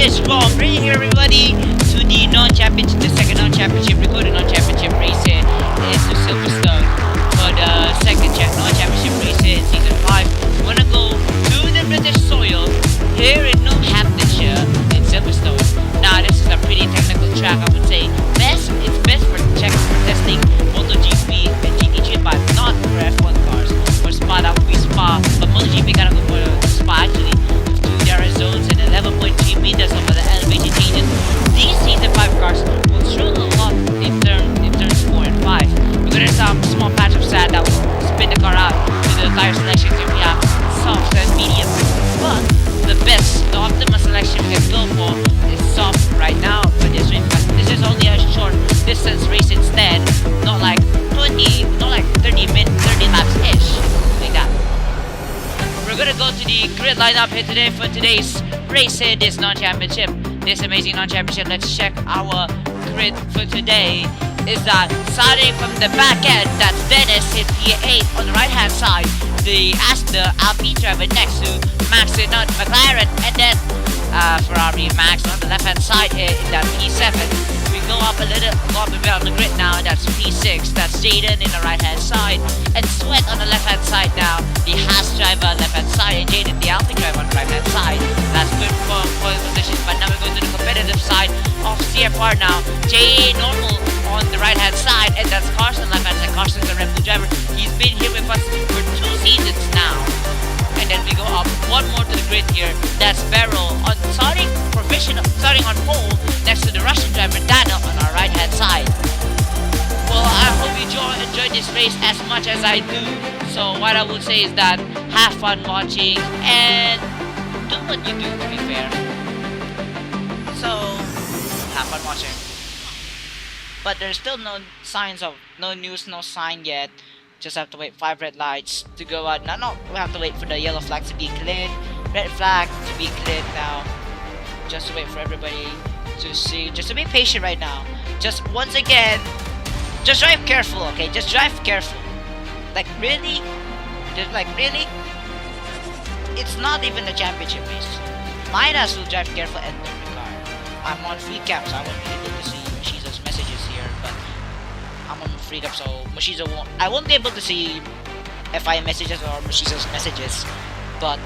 is Rob, bringing here everybody to the non-championship, the second non-championship, recorded non-championship race here in the Silverstone for the second non-championship race here in season 5. We're gonna go to the British soil here in Northamptonshire in Silverstone. Now this is a pretty technical track, I would say. It's best for testing MotoGP and GT3, but not for F1 cars. For Spa, that would be Spa, but MotoGP gotta go for Spa actually. There are zones and 11.3 meters over the elevation changes. These season 5 cars will struggle a lot in turns 4 and 5. Because there's some small patch of sand that will spin the car out to the tire selection. Here we have soft and medium. But the optimal selection we can go for is soft right now for this race. This is only a short distance race instead, not like 30 laps ish, like that. We're gonna go to the grid lineup here today for today's race here, this non-championship, this amazing non-championship. Let's check our grid for today. Is that starting from the back end, that's Dennis in P8 on the right hand side, the Alpine driver next to Max in McLaren, and then Ferrari Max on the left hand side here in that P7. We go up a bit on the grid now, that's P6, that's Jaden in the right hand side, and Sweat on the left hand side now, the Haas driver left hand side, and Jaden the Alpine driver on the right hand side. That's good for position, but now we go to the competitive side of SEAFR now. Jay Normal on the right hand side, and that's Carson left hand side. Carson's the Red Bull driver. He's been here with us for 2 seasons now. And then we go up one more to the grid here. That's Beryl on starting on pole next to the Russian driver Daniel on our right hand side. Well, I hope you enjoyed this race as much as I do. So what I would say is that have fun watching and do what you do, to be fair. So have fun watching. But there's still no news, no sign yet. Just have to wait 5 red lights to go out. No, we have to wait for the yellow flag to be cleared, red flag to be cleared now. Just to wait for everybody to see. Just to be patient right now. Just once again, just drive careful, okay? Just drive careful. Like really? Just like really? It's not even a championship race. Might as well drive careful and enter the car. I'm on free cam, so I won't be able to see Mashizo's messages here, but I'm on free cam, so I won't be able to see FI messages or Mashizo's messages, but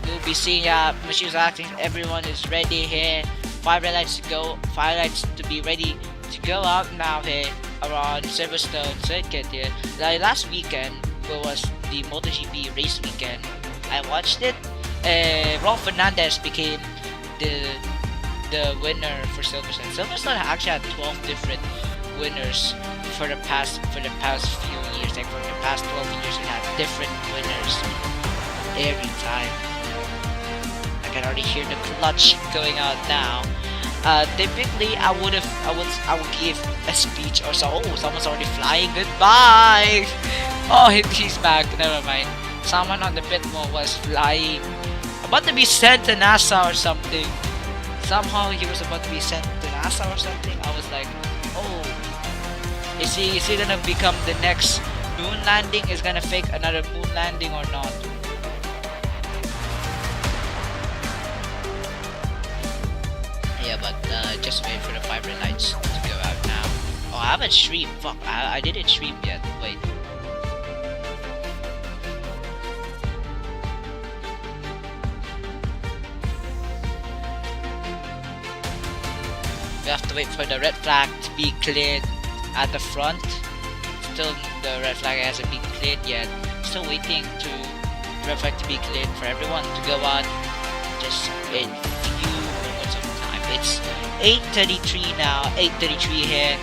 you'll be seeing Mashizo's acting. Everyone is ready here. 5 red lights to go, 5 lights to be ready to go out now here around Silverstone circuit here. Like last weekend was the MotoGP race weekend. I watched it. Ron Fernandez became the winner for Silverstone. Silverstone actually had 12 different winners for the past few years. Like for the past 12 years, we had different winners every time. I can already hear the clutch going out now. Typically, I would give a speech or so. Oh, someone's already flying. Goodbye. Oh, he's back. Never mind. Someone on the pit wall was flying, about to be sent to NASA or something. Somehow he was about to be sent to NASA or something. I was like, oh, is he gonna become the next moon landing? Is gonna fake another moon landing or not? Yeah, but just wait for the 5 red lights to go out now. Oh, I haven't streamed. Fuck, I didn't stream yet. Wait. We have to wait for the red flag to be cleared at the front. Still, the red flag hasn't been cleared yet. Still waiting to red flag to be cleared for everyone to go out. Just in few moments of time. It's 8:33 now. 8:33 here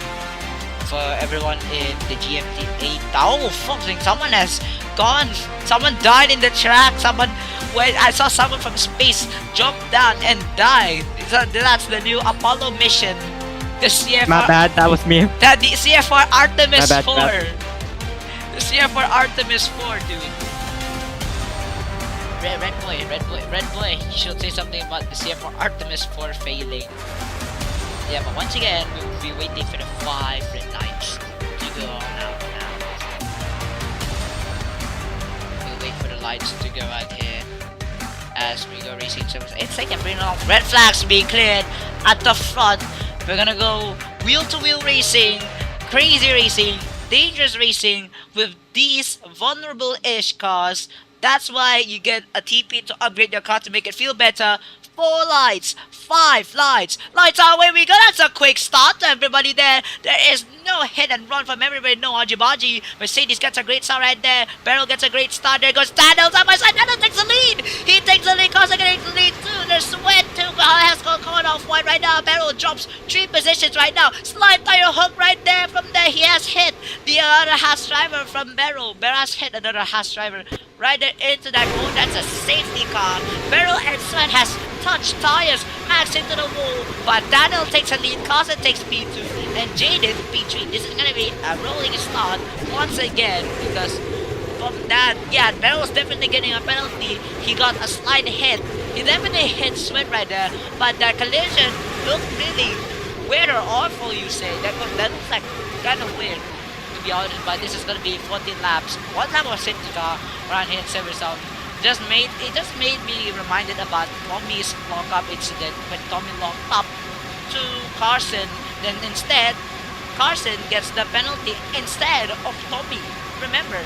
for everyone in the GMT 8. Oh fuck! Someone has gone. Someone died in the track. I saw someone from space jump down and die. So that's the new Apollo mission. The SEAFR. My bad, that was me. The SEAFR Artemis bad, 4. The SEAFR Artemis 4, dude. Red boy. You should say something about the SEAFR Artemis 4 failing. Yeah, but once again, we'll be waiting for the 5 red lights to go on out now. We'll wait for the lights to go out here. as we go racing service. It's taking pretty long. Red flags being cleared at the front. We're gonna go wheel to wheel racing, crazy racing, dangerous racing with these vulnerable-ish cars. That's why you get a TP to upgrade your car to make it feel better. 4 lights, 5 lights. Lights are away we go. That's a quick start to everybody there. There is no hit and run from everybody. No argy-bargy. Mercedes gets a great start right there. Beryl gets a great start. There goes Daniel side by side. Daniel takes the lead. He takes the lead. Cars are getting the lead too. There's Sweat too. Has got caught off wide right now. Beryl drops 3 positions right now. Slide tire hook right there. From there he has hit the other Haas driver from Beryl. Beryl has hit another Haas driver right there into that goal. That's a safety car. Beryl and Sweat has touched tires. Max into the wall. But Daniel takes a lead. Carson takes P2. And Jaden P3. This is gonna be a rolling start once again because from that, yeah, Beryl's definitely getting a penalty. He got a slight hit. He definitely hit Sweat right there, but the collision looked really weird or awful, you say. That looks like kind of weird, to be honest, but this is gonna be 14 laps. 1 lap of safety car around here in Silverstone. It just made me reminded about Tommy's lockup incident when Tommy locked up to Carson. Then instead, Carson gets the penalty instead of Tommy. Remember,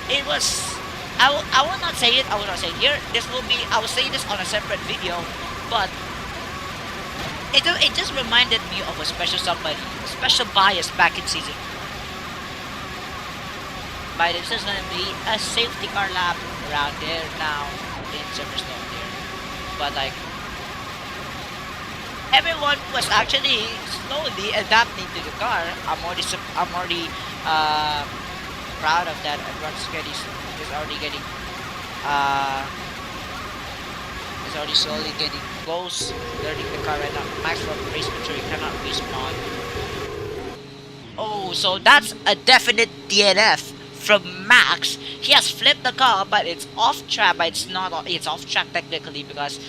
it was... I will not say it. I will not say it here. This will be... I will say this on a separate video. But it just reminded me of a special somebody, a special bias back in season. But this is gonna be a safety car lap around there now in Silverstone there. But like, everyone was actually slowly adapting to the car. I'm already proud of that. Everyone's already getting is already slowly getting close, learning the car right now. Max from race mature, cannot respawn. Oh, so that's a definite DNF from Max. He has flipped the car, but it's off track. But it's not. It's off track technically because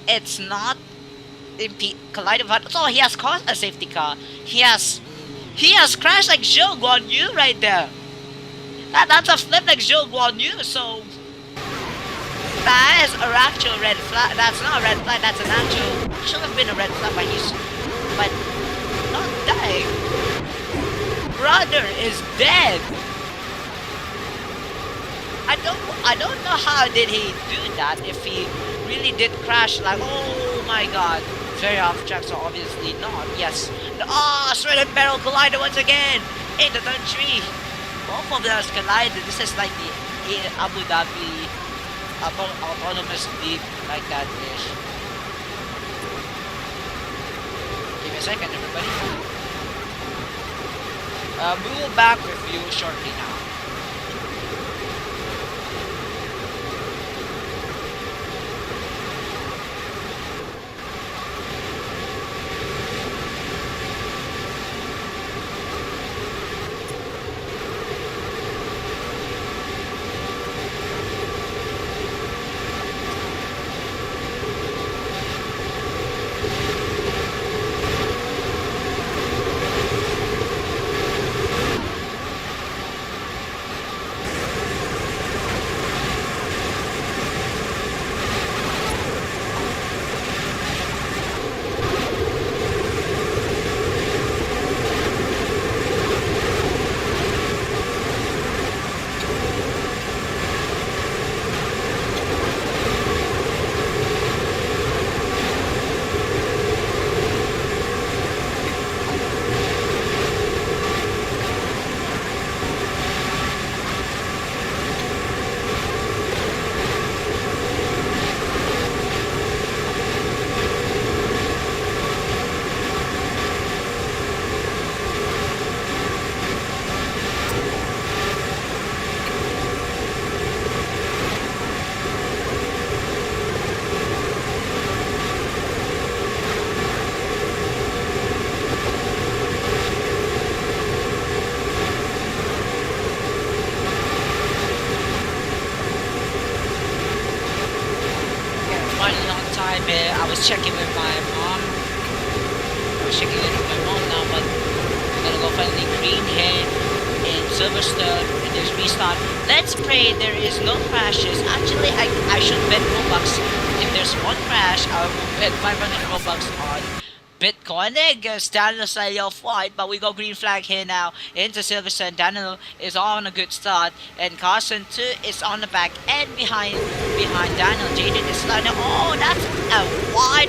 it's not collided with. So he has caused a safety car. He has crashed like Zhou Guan Yu right there. That's a flip like Zhou Guan Yu. So that is an actual red flag. That's not a red flag. That's an actual. Should have been a red flag, but not dying. Brother is dead. I don't know how did he do that. If he really did crash, like, oh my god, very off track. So obviously not. Yes. Oh, Sweat and Beryl collided once again in the turn 3. Both of them collided. This is like the Abu Dhabi autonomous lead, like that ish. Give me a second, everybody. We will back with you shortly now. I was checking with my mom. I was checking with my mom now, but I'm gonna go finally green here in Silverstone in this restart. Let's pray there is no crashes. Actually, I should bet Robux. If there's one crash, I will bet 500 Robux on Bitcoin against Daniel slightly off white, but we go green flag here now into Silverstone. Daniel is on a good start, and Carson too is on the back and behind Daniel. Jaden is sliding. Oh, that's a wide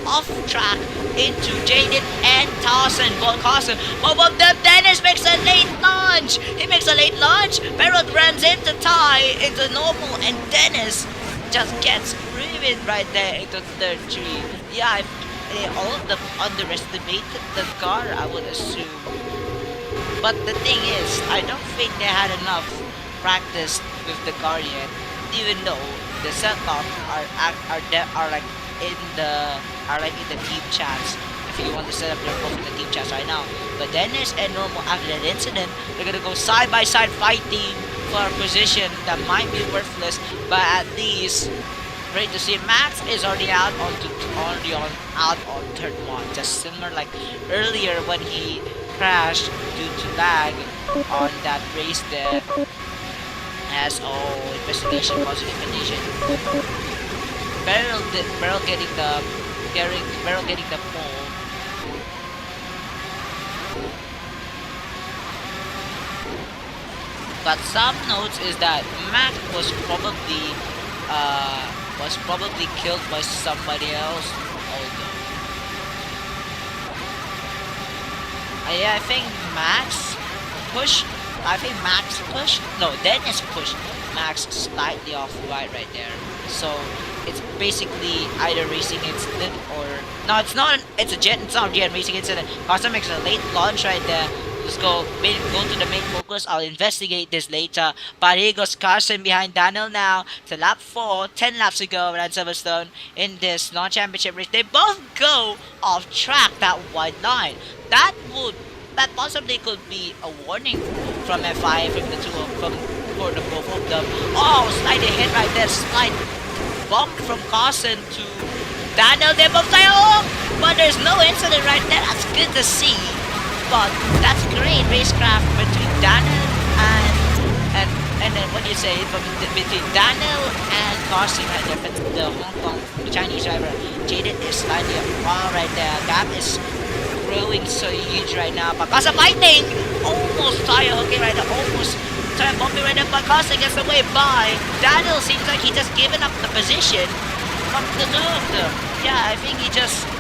off track into Jaden and Carson. Both of them. Dennis makes a late launch. He makes a late launch. Péril runs into Ty into normal, and Dennis just gets riven right there into third tree. Yeah, all of them underestimated the car, I would assume. But the thing is, I don't think they had enough practice with the car yet. Even though the setup are like in the team chats. If you want to set up your both in the team chats right now. But Dennis and Normal, after that incident, they're gonna go side by side fighting for a position that might be worthless, but at least great to see. Max is already out on turn 1, just similar like earlier when he crashed due to lag on that race there. As investigation, positive investigation. Péril getting the pole. But some notes is that Max was probably killed by somebody else. Although, yeah, I think Max pushed. No, Dennis pushed Max slightly off right there. So it's basically either racing incident or no. It's not. It's not a jet racing incident. Carson makes a late launch right there. Let's go to the main focus. I'll investigate this later. But here goes Carson behind Daniel now to lap 4. 10 laps to go around Silverstone in this non-championship race. They both go off track that wide line. That possibly could be a warning from FI for the both of them. Oh, slight hit right there. Slight bump from Carson to Daniel. They both die. Oh, but there's no incident right there. That's good to see. But that's great racecraft between Daniel and then what do you say between Daniel and Carson right there. But the the Chinese driver Jaden is slightly wrong right there. Gap is growing so huge right now. But Carson fighting, almost tire hooking right there, almost tire bumping right there. But Carson gets away by Daniel. Seems like he just given up the position from the two of them. Yeah, I think he just.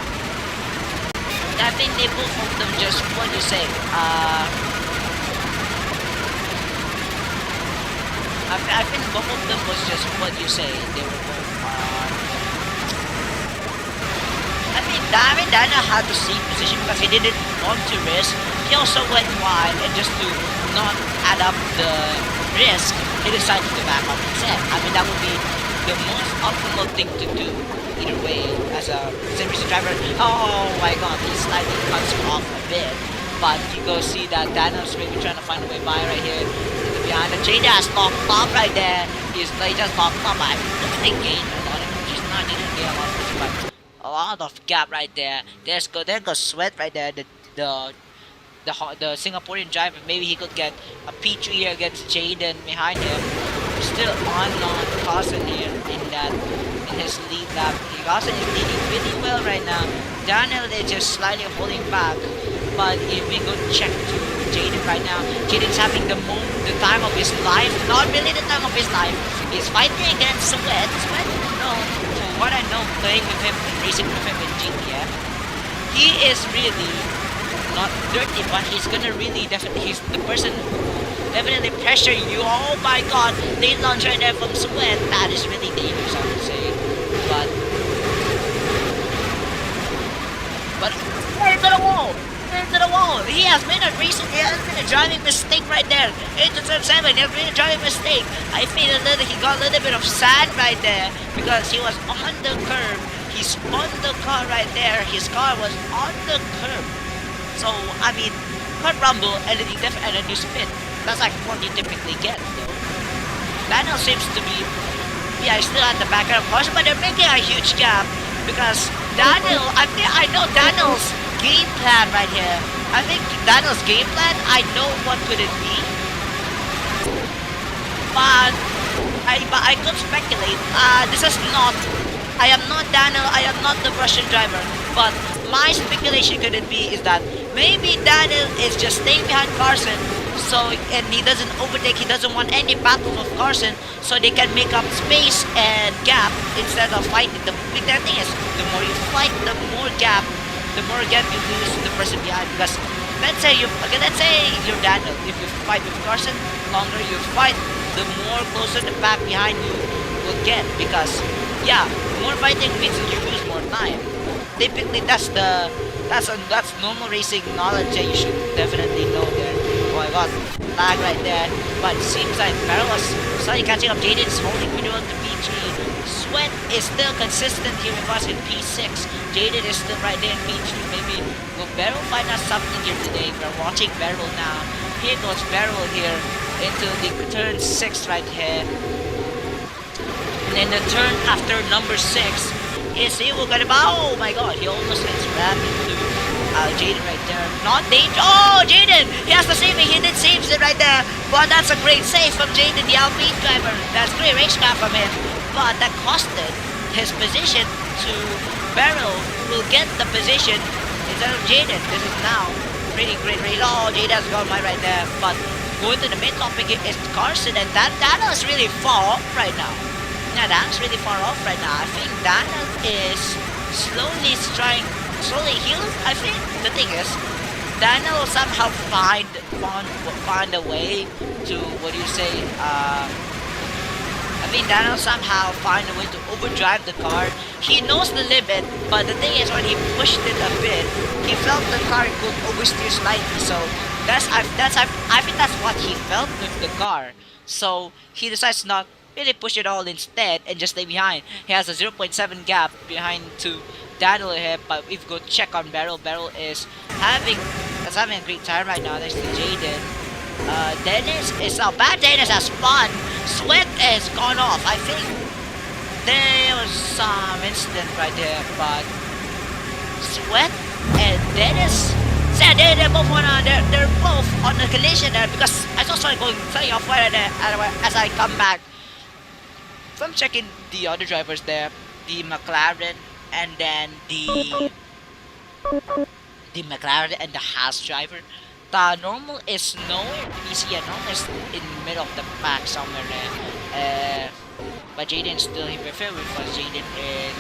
I think they both of them just, what do you say, I think both of them was just, what do you say, they were both, I mean, Daniel had the same position because he didn't want to risk. He also went wide, and just to not add up the risk, he decided to back up instead. I mean, that would be the most optimal thing to do either way as a sim racing driver. Oh my god, he slightly cuts off a bit, but you go see that Daniel's maybe trying to find a way by right here behind the Jada has locked up right there. He's just locked up. I think they gained a lot of, he's not needing to gain a lot of push, but a lot of gap right there. There goes Sweat right there. The Singaporean driver, maybe he could get a P3 here against Jaden behind him. Still on Carson here in his lead lap. Carson is leading really well right now. Daniel is just slightly holding back. But if we go check to Jaden right now, Jaden's having the time of his life. Not really the time of his life. He's fighting against Sweat. Sweat, no, from what I know, playing with him and racing with him in GTM, he is really not dirty, but he's gonna really he's the person who definitely pressure you. Oh my god, late launch right there from Sweat. That is really dangerous, I would say. But into the wall! Into the wall! He has made a driving mistake right there. Into turn 7, he has made a driving mistake. I feel he got a little bit of sand right there because he was on the curb. He spun the car right there. His car was on the curb. So, I mean, cut rumble and then you spin. That's like what you typically get, though. Daniel seems to be, yeah, he's still at the back of Carson, but they're making a huge gap because Daniel, I know Daniel's game plan right here. I think Daniel's game plan, I know what could it be. but I could speculate. This is not. I am not Daniel. I am not the Russian driver. But my speculation could it be is that maybe Daniel is just staying behind Carson. So and he doesn't overtake. He doesn't want any battles with Carson. So they can make up space and gap instead of fighting. The big thing is the more you fight, the more gap you lose to the person behind. Because let's say you're Daniel. If you fight with Carson, longer you fight, the more closer the back behind you will get. Because yeah, more fighting means that you lose more time. Typically, that's normal racing knowledge that you should definitely know there. Oh my god, lag right there. But it seems like Péril was slightly catching up. Jaden is holding pretty well to P3. Sweat is still consistent here with us in P6. Jaden is still right there in P3. Maybe will Péril find us something here today? We're watching Péril now. Here goes Péril here into the turn 6 right here. And then the turn after number 6 is he will get about. Oh my god, he almost gets rammed into Jaden right there. Not danger. Oh, Jaden! He has to save it. He did saves it right there. But that's a great save from Jaden, the Alpine driver. That's great racecraft from him. But that costed his position to Péril, who will get the position instead of Jaden. This is now pretty great race. Oh, Jaden has gone right there. But going to the main topic is Carson, and Daniel is really far off right now. Yeah, Daniel's really far off right now. I think Daniel is slowly healed. I think the thing is, Daniel will somehow find a way to I think Daniel somehow find a way to overdrive the car. He knows the limit, but the thing is when he pushed it a bit, he felt the car could oversteer slightly. So I think that's what he felt with the car. So he decides not really push it all instead and just stay behind. He has a 0.7 gap behind to Daniel here, but if you go check on Péril is having a great time right now next to Jaden. Dennis is not bad. Dennis has fun. Sweat has gone off. I think there was some incident right there, but Sweat and Dennis said they're both on the collision there because I saw Sweat going flying off right there as I come back. So I'm checking the other drivers there, the McLaren and then the McLaren and the Haas driver. The normal is nowhere. PC and normal is in the middle of the pack somewhere there. But Jaden still here with us. Jaden in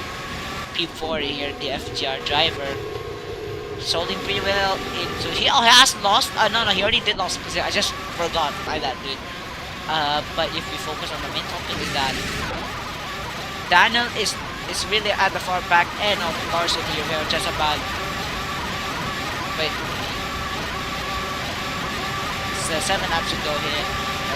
P4 here, the FGR driver. He's holding pretty well into. He has lost. No, he already did lost position. I just forgot by that dude. But if we focus on the main topic is that Daniel is really at the far back end of Carson here. We're just about it's 7 laps to go here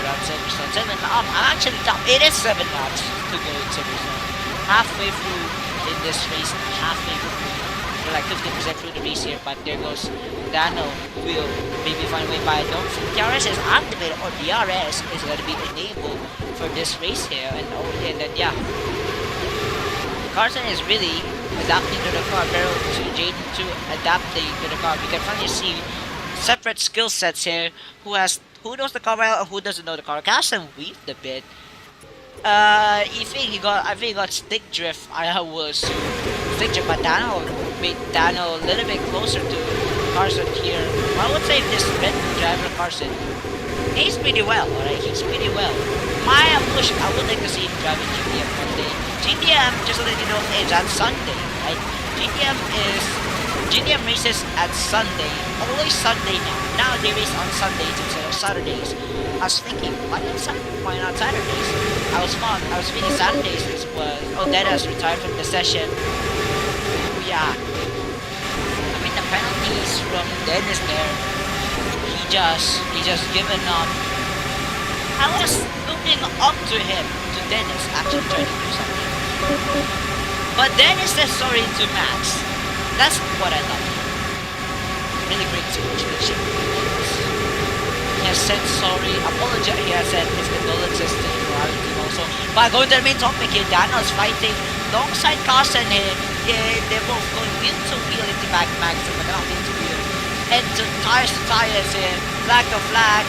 around Silverstone. I'm actually top. It is 7 laps to go in Silverstone. Halfway through in this race, we're like 50% through the race here, but there goes Daniel. Will maybe find a way by. I don't think DRS is activated, or DRS is going to be enabled for this race here, and then yeah, Carson is really adapting to the car. Péril to Jaden to adapting to the car. We can finally see separate skill sets here. Who knows the car well and who doesn't know the car. Carson weaved a bit. I think he got stick drift. I was stick drift, but Daniel made Daniel a little bit closer to Carson here. I would say this Red Bull driver Carson, he's pretty well, alright? He's pretty well. My push, I would like to see him driving GTM one day. GTM, just to let you know, is on Sunday, right? GTM races at Sunday, always Sunday now. Now they race on Sundays instead of Saturdays. I was thinking, why not Saturdays? I was thinking Saturdays Dennis retired from the session. Oh yeah. I mean the penalties from Dennis there. He just given up. I was looking up to him, to Dennis actually trying to do something. But Dennis said sorry to Max. That's what I love. Really great situation. He has said sorry, apologize. He has said his condolences to the Ferrari team also. But going to the main topic here, Daniel is fighting alongside Carson here. Yeah, they're both going wheel to wheel into back maximum, but not wheel to wheel. And to tires here, flag to flag.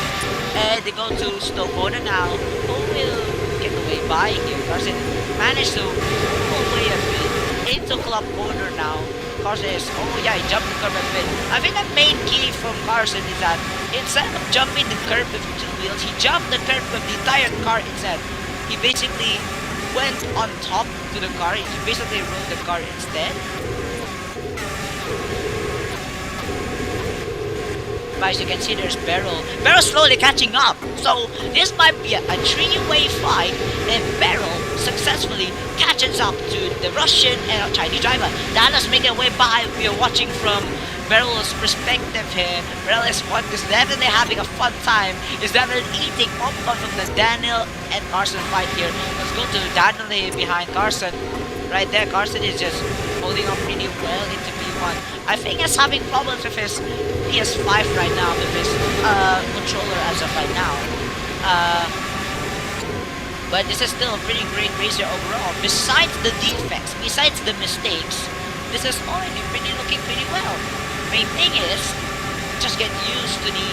And they go to slow corner now. Who will get away by here. Carson managed to pull away a bit into club corner now. Carson is, oh yeah, he jumped the curb a bit. I think the main key from Carson is that instead of jumping the curb with 2 wheels, he jumped the curb with the entire car instead. He basically went on top to the car. He basically rode the car instead. As you can see, there's Beryl. Beryl's slowly catching up. So this might be a 3-way fight, and Beryl successfully catches up to the Russian and Chinese driver. Dana's making a way by. We are watching from Beryl's perspective here. Beryl is definitely having a fun time. He's definitely eating popcorn from the Daniel and Carson fight here. Let's go to Daniel here behind Carson. Right there, Carson is just holding up pretty well into P1. I think he's having problems with his PS5 right now, with his controller as of right now. But this is still a pretty great racer overall. Besides the defects, besides the mistakes, this is already looking pretty well. Main thing is just get used to the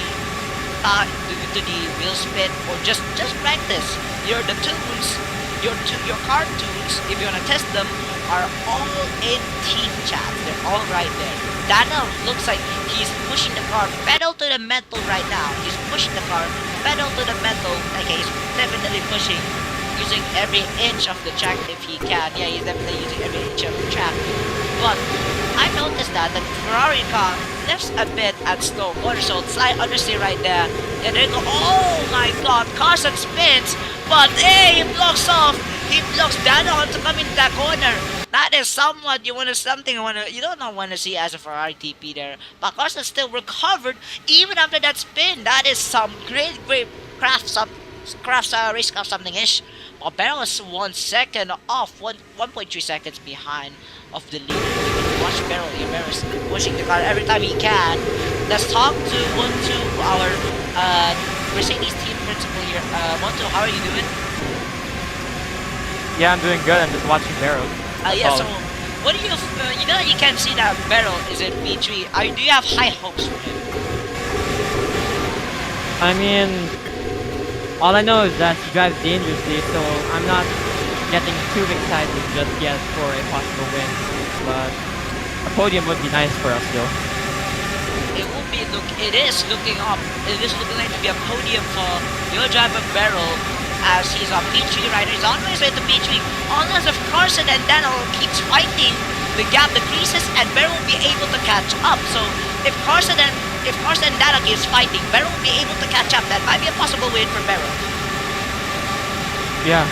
wheel spin, or just practice. The tunes, your car tunes, if you wanna test them, are all in team chat. They're all right there. Daniel looks like he's pushing the car pedal to the metal right now. He's pushing the car pedal to the metal. Okay, he's definitely pushing, using every inch of the track if he can. Yeah, he's definitely using every inch of the track. But I noticed that the Ferrari car lifts a bit at slow corner, so slight understeer right there. And then go, oh my god, Carson spins, but hey, he blocks off. He blocks Daniel to come into that corner. That is somewhat you don't want to see as a Ferrari TP there. But Carson still recovered even after that spin. That is some great racecraft something-ish. But Beryl is 1 second off, 1.3 seconds behind of the leader. Watch Beryl here. Beryl is pushing the car every time he can. Let's talk to our Mercedes team principal here. Montu, how are you doing? Yeah, I'm doing good. I'm just watching Beryl. Yeah, so what do you, you can see that Beryl is in P3. Do you have high hopes for him? I mean, all I know is that he drives dangerously, so I'm not getting too excited just yet for a possible win. But a podium would be nice for us, though. It is looking like to be a podium for your driver Beryl, as he's a P3 rider. He's on his way to P3. Unless if Carson and Daniel keeps fighting, the gap decreases and Beryl will be able to catch up. So if Carson and Daniel keeps fighting, Beryl will be able to catch up. That might be a possible win for Beryl. Yeah,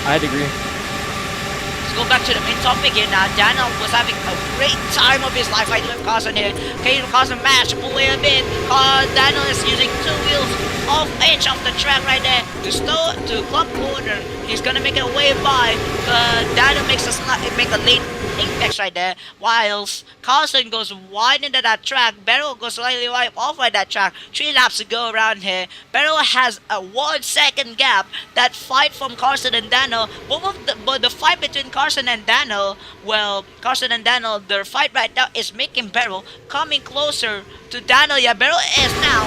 I'd agree. Let's go back to the main topic here now. Daniel was having a great time of his life fighting with Carson here. Okay, Carson managed to pull away a bit. Daniel is using 2 wheels off edge of the track right there to club corner. He's gonna make it way by. Daniel makes a late apex right there, whilst Carson goes wide into that track. Beryl goes slightly wide off by that track. 3 laps to go around here. Beryl has a 1 second gap. That fight from Carson and Daniel, but the fight between Carson and Daniel, their fight right now is making Beryl coming closer to Daniel. Yeah, Beryl is now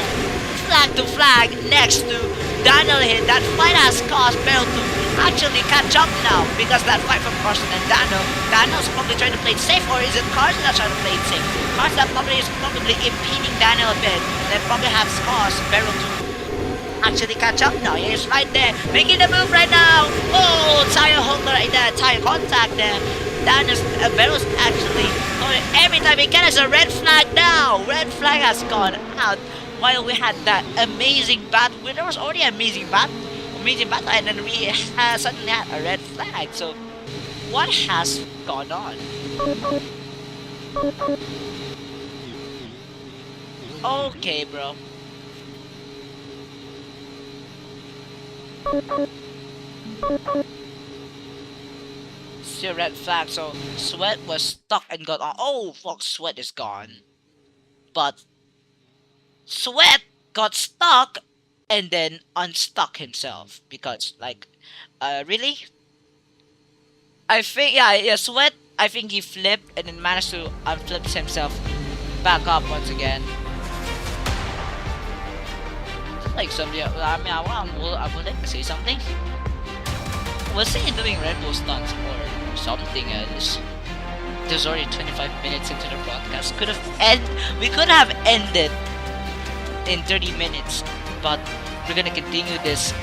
flag to flag next to Daniel here. That fight has caused Beryl to actually catch up now, because that fight from Carson and Daniel's probably trying to play it safe, or is it Carson that's trying to play it safe? Carson is probably impeding Daniel a bit, that probably has caused Beryl to actually catch up now. He's right there, making the move right now. Oh, tire holder right there, tire contact there. Beryl's actually going every time he can. It's a red flag now. Red flag has gone out. While we had that amazing battle, there was already an amazing battle, and then we suddenly had a red flag. So, what has gone on? Okay, bro. Still red flag. So, Sweat was stuck and got on. Oh, fuck! Sweat is gone. But Sweat got stuck and then unstuck himself, because really? I think yeah, Sweat, I think he flipped and then managed to unflip himself back up once again. Like somebody, I would like to say something. Was he doing Red Bull stunts or something else? There's already 25 minutes into the broadcast. We could have ended in 30 minutes, but we're gonna continue this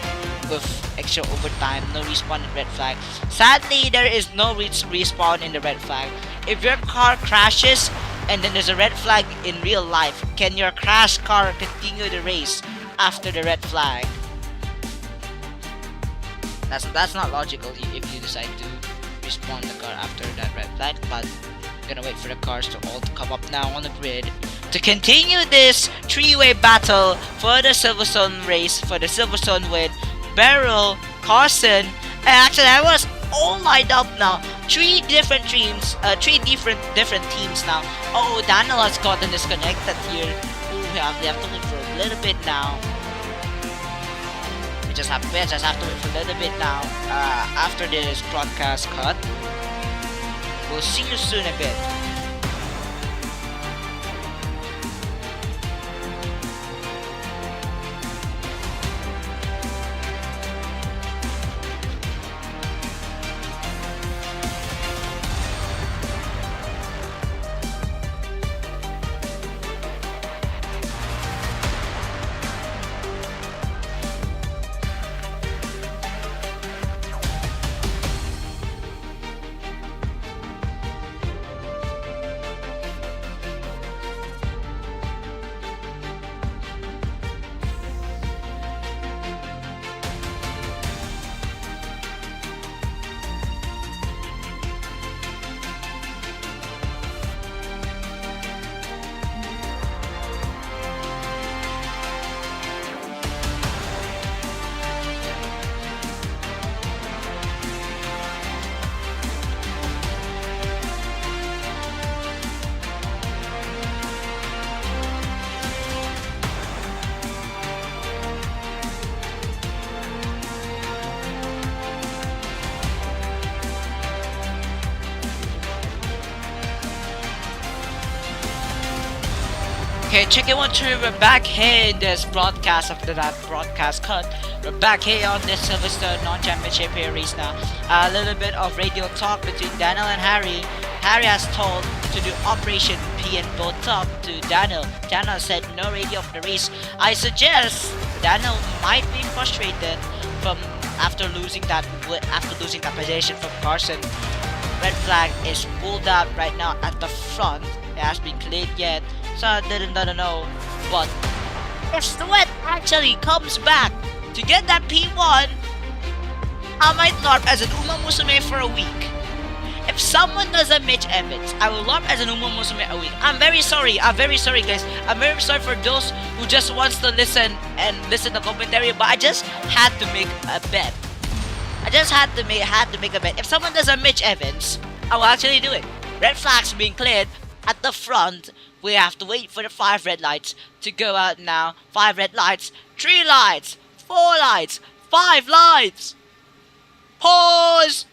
with extra overtime. No respawn in red flag. Sadly, there is no respawn in the red flag. If your car crashes and then there's a red flag in real life, can your crash car continue the race after the red flag? That's not logical if you decide to respawn the car after that red flag, but I'm gonna wait for the cars to all come up now on the grid to continue this three-way battle for the Silverstone race, for the Silverstone win. Beryl, Carson, and actually I was all lined up now. Three different teams now. Oh, Daniel has gotten disconnected here. Ooh, we have to wait for a little bit now. We just have to wait for a little bit now. After this broadcast cut, we'll see you soon a bit. Okay, check it 1, 2, we're back here in this broadcast after that broadcast cut. We're back here on this Silverstone non-championship here race now. A little bit of radio talk between Daniel and Harry. Harry has told to do Operation P and both top to Daniel. Daniel said no radio for the race. I suggest Daniel might be frustrated from after losing that position from Carson. Red flag is pulled out right now at the front. It has been cleared yet. So I didn't know, but if Sweat actually comes back to get that P1, I might LARP as an Uma Musume for a week. If someone does a Mitch Evans, I will LARP as an Uma Musume a week. I'm very sorry guys. I'm very sorry for those who just wants to listen to commentary, but I just had to make a bet. I just had to make a bet. If someone does a Mitch Evans, I will actually do it. Red flags being cleared at the front. We have to wait for the 5 red lights to go out now. 5 red lights, 3 lights, 4 lights, 5 lights. Pause.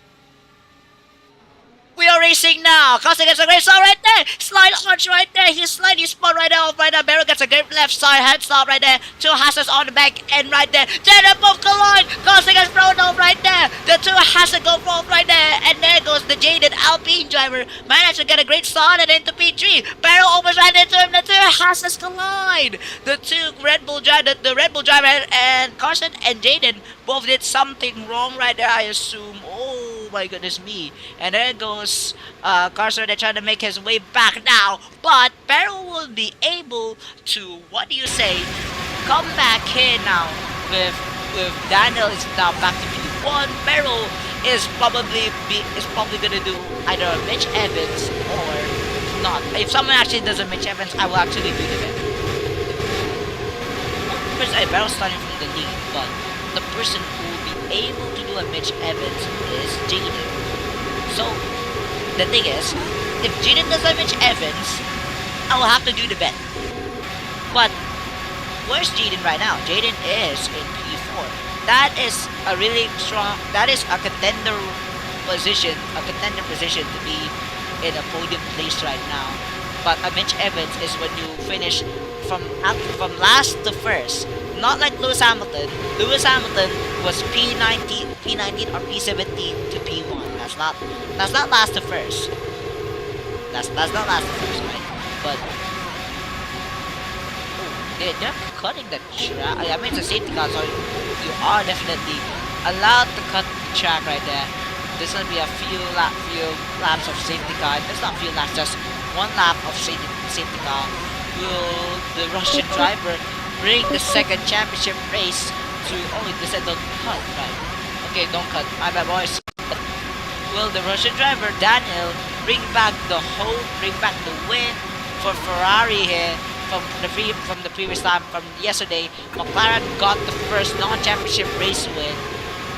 We are racing now. Costa gets a great start right there. Slide launch right there. He's sliding spot right now. Right now, Barrow gets a great left side head stop right there. 2 Hassas on the back end right there. Then a both collide. Costa gets thrown off right there. The 2 Hassas go off right there. And there goes the jaded Alpine driver. Managed to get a great start and into P3. Barrow almost ran into him. The 2 Hassas collide. The 2 Red Bull driver, the Red Bull driver and Carson and Jaden both did something wrong right there, I assume. Oh my goodness me. And there goes Carson. They're trying to make his way back now. But Beryl will be able to, what do you say, come back here now with Daniel is now back to P1. Beryl is probably gonna do either a Mitch Evans or not. If someone actually does a Mitch Evans, I will actually do the event. First, Beryl's starting from the lead, but the person who will be able to do a Mitch Evans is Jaden. So, the thing is, if Jaden does a Mitch Evans, I will have to do the bet. But, where's Jaden right now? Jaden is in P4. That is a really strong, that is a contender position to be in a podium place right now. But a Mitch Evans is when you finish from last to first. Not like Lewis Hamilton. Lewis Hamilton was P19 or P17 to P1. That's not last to first. That's not last to first, right? But they're cutting the track. I mean, it's a safety car, so you are definitely allowed to cut the track right there. There's gonna be a few laps of safety car. There's not a few laps, just one lap of safety car. Will the Russian driver bring the second championship race to? Oh, they said don't cut, right? Okay, don't cut. My bad, boys. Will the Russian driver Daniel bring back the win for Ferrari here from the previous time from yesterday? McLaren got the first non-championship race win,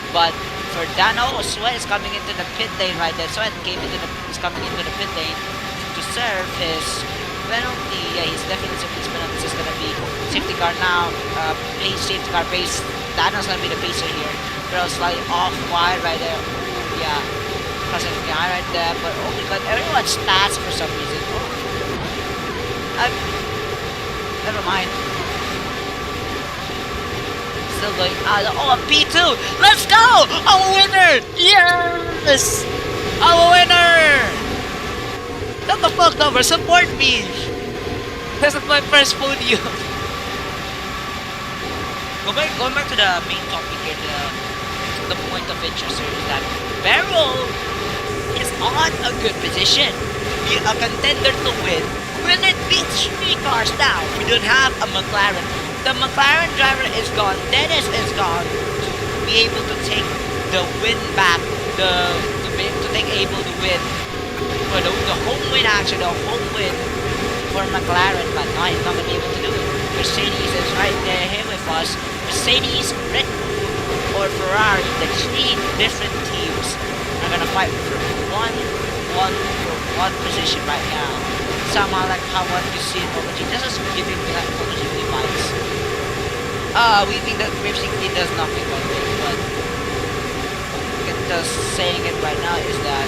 but for Dano, Sweat is coming into the pit lane right there. Sweat is coming into the pit lane to serve his penalty. Yeah, he's definitely serving his penalty. It's gonna be safety car now. Safety car pace. Dano's gonna be the pacer here. Pero slightly off wide right there. Ooh, yeah. Crossing behind right there, but oh my god, everyone's stats for some reason. Oh. Never mind. Still going out. Oh, a P2! Let's go! I'm a winner! Yes! I'm a winner! Shut the fuck up, support me! This is my first podium. Going back to the main topic here, the point of interest here is that Barrel is on a good position. Be a contender to win. Will it beat 3 cars now? We don't have a McLaren. The McLaren driver is gone. Dennis is gone. To be able to take the win back. To take able to win. For the home win actually. The home win for McLaren. But no, he's not going to be able to do it. Mercedes is right there here with us. Mercedes, Red Bull, or Ferrari. The 3 different teams are going to fight for one position right now. Somehow like how what you see in MotoGP. This is giving me like MotoGP vibes. We think that basically does nothing right there, but just saying it right now is that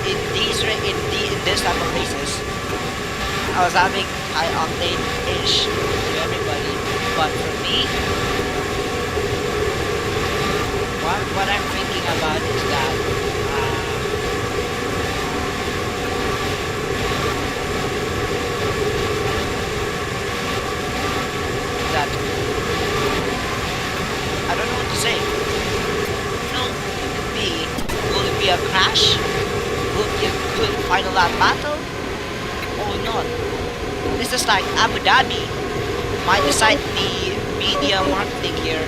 in this type of races, I was having high octane-ish to everybody, but for me, what I'm thinking about is that I don't know what to say. No, will it be a crash? Will it be a good final lap battle? Or not? This is like Abu Dhabi might decide the media marketing here.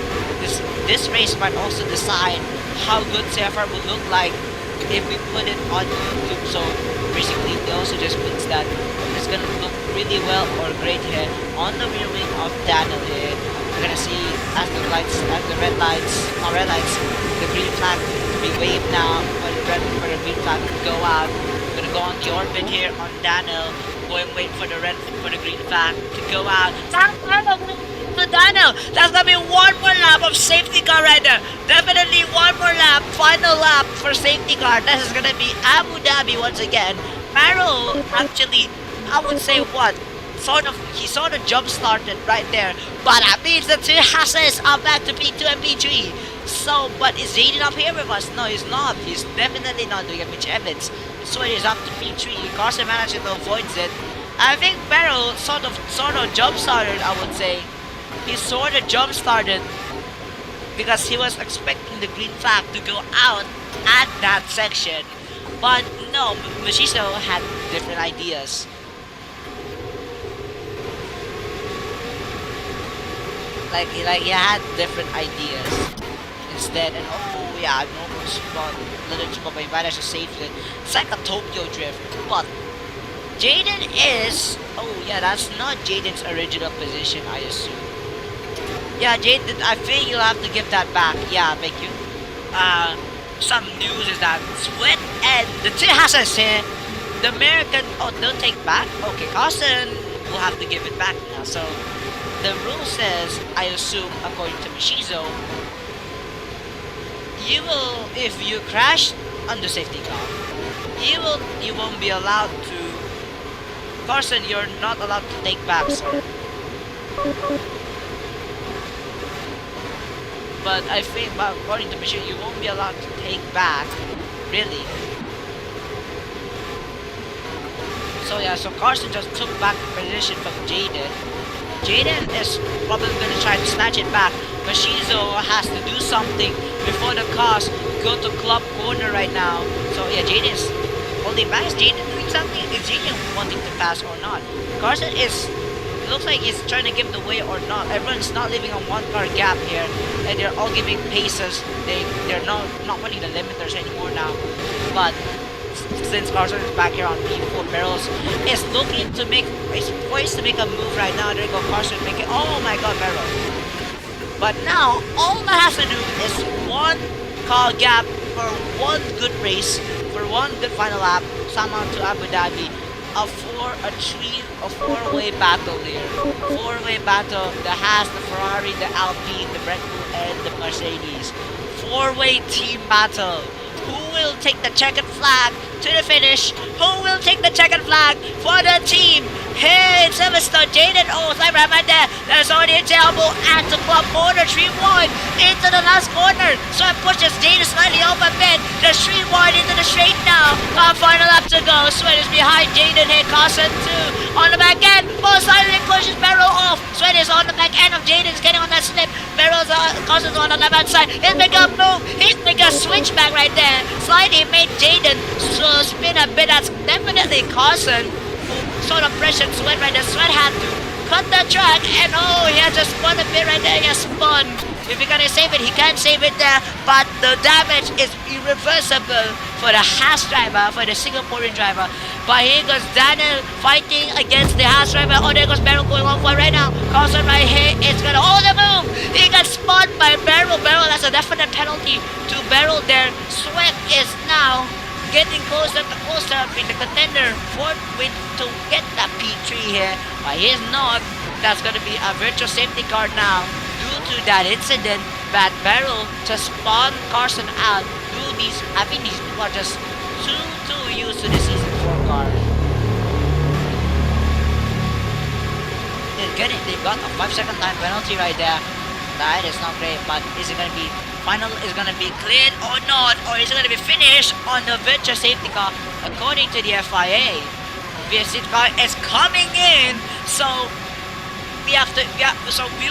This race might also decide how good SEAFR will look like if we put it on YouTube. So basically it also just means that it's gonna look really well or great here on the rear wing of Daniel here. We're gonna see as the red lights, the green flag to be waved now for the green flag to go out. We're gonna go on the orbit here on Daniel, going wait for the green flag to go out. To Daniel, that's gonna be one more lap of safety car right there. Definitely one more lap, final lap for safety car. This is gonna be Abu Dhabi once again. Barrow actually, I would say what? He sort of jump started right there, but that means the 2 Hasses are back to P2 and P3. So, but is Jaden up here with us? No, he's not. He's definitely not doing a Mitch Evans. So he's up to P3. Carson managed to avoid it. I think Barrow sort of jump started. I would say he sort of jump started because he was expecting the green flag to go out at that section, but no, Machiso had different ideas. Like he had different ideas instead, and oh yeah, I'm almost got little too much advantage to save it. It's like a Tokyo drift, but Jaden is, oh yeah, that's not Jaden's original position, I assume. Yeah, Jaden, I think you'll have to give that back. Yeah, thank you. Some news is that Sweat and the 2 Hassas here, the American, oh, don't take back? Okay, Carson will have to give it back now, so the rule says, I assume, according to Mishizo, you will, if you crash on the safety car, you won't be allowed to. Carson, you're not allowed to take back, sir. But I think, according to Michelle, you won't be allowed to take back, really. So yeah, so Carson just took back the position from Jaden. Jaden is probably gonna try to snatch it back, but Shizo has to do something before the cars go to club corner right now. So yeah, Jaden is holding back. Is Jaden doing something? Is Jaden wanting to pass or not? Carson is, it looks like he's trying to give the way or not. Everyone's not leaving a one car gap here, and they're all giving paces. They're not running the limiters anymore now. But since Carson is back here on P4, Barrels is looking to make, is poised to make a move right now. There you go, Carson making, oh my god, Barrels. But now, all that has to do is one car gap for one good race, for one good final lap, somehow to Abu Dhabi. A four-way battle here. Four-way battle, the Haas, the Ferrari, the Alpine, the Red Bull, and the Mercedes. Four-way team battle. Who will take the checkered flag to the finish? Who will take the checkered flag for the team? Hey, Silverstone, Jaden, oh, sniper right there. There's already a elbow at the club corner, 3 wide into the last corner. So it pushes Jaden slightly over mid. There's 3 wide into the straight now. Final lap to go. Sweat is behind Jaden here. Carson 2 on the back end. Most slightly pushes Barrel off. Sweat is on the back end of Jaden's getting on that slip. Barrel's Carson's on the left hand side. He's making a move. He's making a switchback right there. Slightly made Jaden spin a bit. That's definitely Carson sort of pressured Sweat right there. Sweat had to cut the track, and oh, he had to spun a bit right there. He has spun. If he's gonna save it, he can't save it there, but the damage is irreversible for the Haas driver, for the Singaporean driver. But here goes Daniel fighting against the Haas driver. Oh, there goes Barrel going on for right now. Carson right here is gonna hold the move. He got spun by Barrel. Barrel has a definite penalty to Barrel there. Sweat is now getting closer to closer with the contender for to get that P3 here, but he's not. That's gonna be a virtual safety car now due to that incident. That Barrel just spun Carson out. I think these people are just too used to the season 4 car. They've got a 5-second time penalty right there. That is not great, but is it gonna be final, is gonna be cleared or not, or is it gonna be finished on the virtual safety car? According to the FIA, the safety car is coming in, so we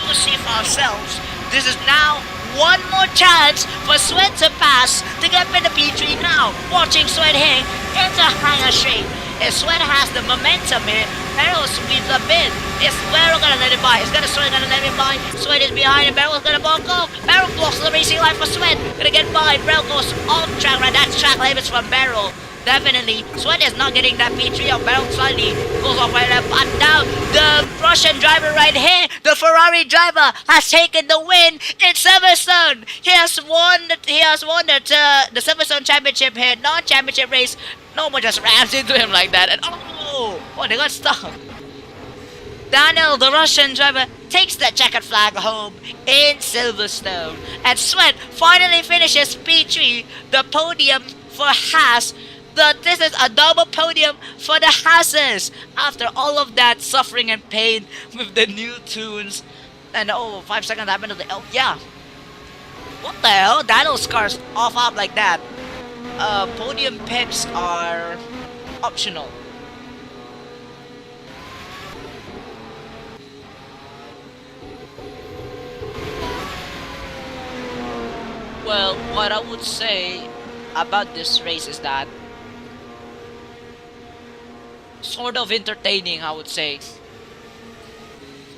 will see for ourselves. This is now one more chance for Sweat to pass to get in the P3 now. Watching Sweat here into higher straight. If Sweat has the momentum here, Barrel squeezes a bit. Is Barrel gonna let it by? Is Sweat gonna let it by? Sweat is behind and Barrel's gonna walk off. Barrel blocks the racing line for Sweat. Gonna get by. Barrel goes off track, right? That's track limits from Barrel. Definitely, Sweat is not getting that P3 of Barrel slightly goes off right there, but now the Russian driver right here, the Ferrari driver, has taken the win in Silverstone. He has won the Silverstone Championship here, non-championship race. No one just rams into him like that, and oh, they got stuck. Daniel, the Russian driver, takes the checkered flag home in Silverstone, and Sweat finally finishes P3, the podium for Haas. This is a double podium for the Haases after all of that suffering and pain with the new tunes. And oh, 5 seconds happened to the yeah. What the hell? Daniel's car's off up like that. Podium pips are optional. Well, what I would say about this race is that sort of entertaining, I would say.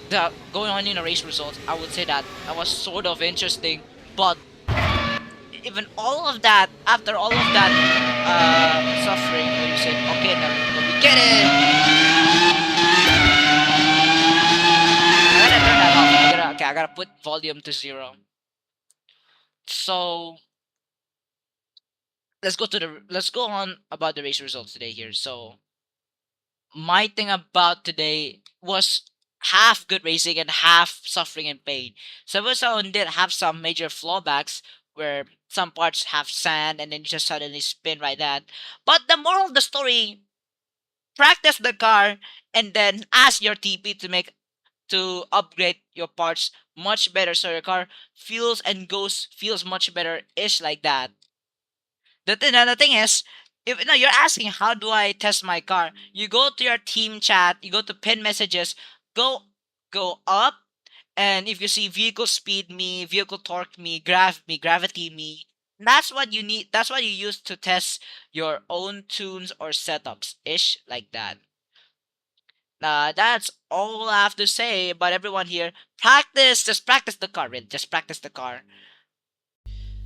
The going on in the race results, I would say that was sort of interesting, but even all of that, after all of that suffering, where you said, okay, now we get it. I gotta turn that off. I gotta put volume to 0. So let's go on about the race results today here. So my thing about today was half good racing and half suffering and pain. Silverstone did have some major flowbacks where some parts have sand and then you just suddenly spin right that. But the moral of the story, practice the car and then ask your TP to make to upgrade your parts much better, so your car feels much better ish like that. The thing is, if no, you're asking how do I test my car? You go to your team chat, you go to pin messages, go go up, and if you see vehicle speed me, vehicle torque me, gravity me, that's what you need. That's what you use to test your own tunes or setups ish like that. That's all I have to say. But everyone here, just practice the car, really. Just practice the car.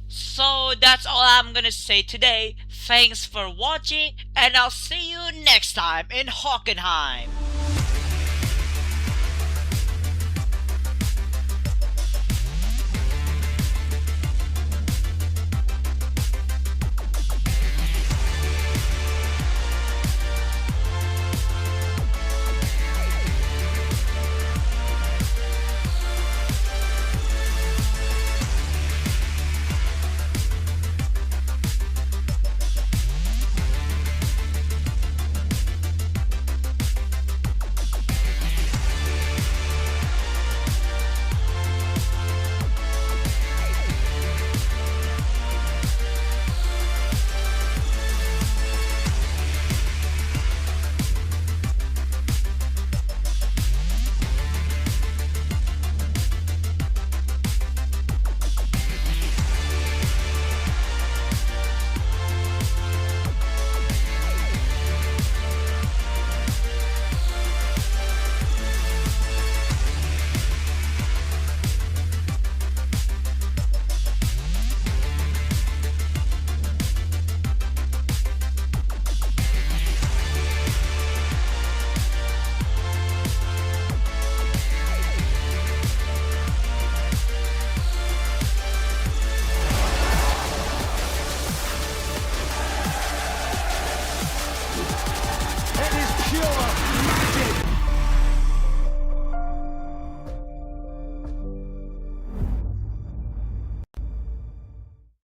So that's all I'm gonna say today. Thanks for watching, and I'll see you next time in Hockenheim.